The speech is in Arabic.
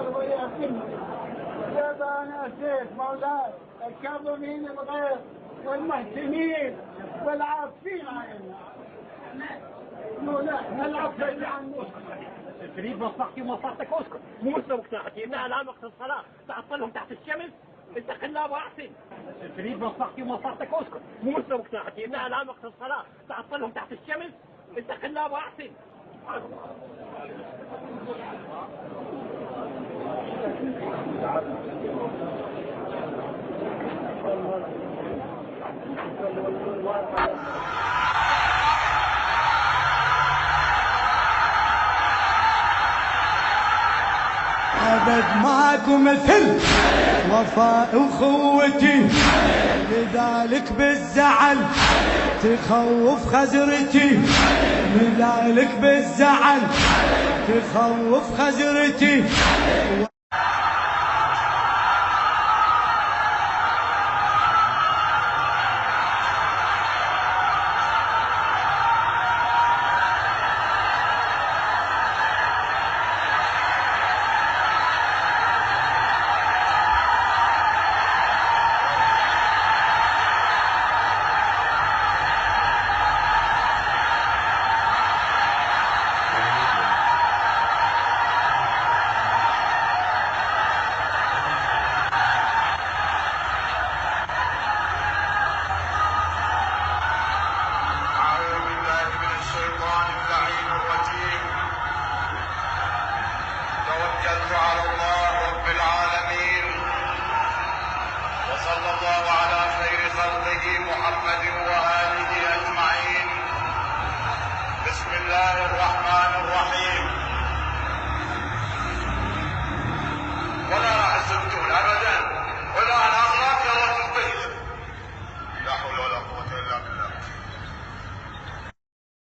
الصغار ويأتم يا سيف مولاي الكاظمين الغيظ والمحسنين والعافين عن العفو عن تريد مصلحتي ومصلحتك اسكت، مو مثل وقتها انها الان وقت الصلاه تعطلهم تحت الشمس. اتق الله واحسن. تريد مصلحتي ومصلحتك اسكت، مو مثل وقتها انها الان وقت الصلاه تعطلهم تحت الشمس. اتق الله واحسن. أبد ماكو مثل وفاء أخوتي، لذلك بالزعل تخوف خزرتي، لذلك بالزعل تخوف خزرتي. توكلت على الله رب العالمين، وصلى الله على خير خلقه محمد وآله أجمعين. بسم الله الرحمن الرحيم.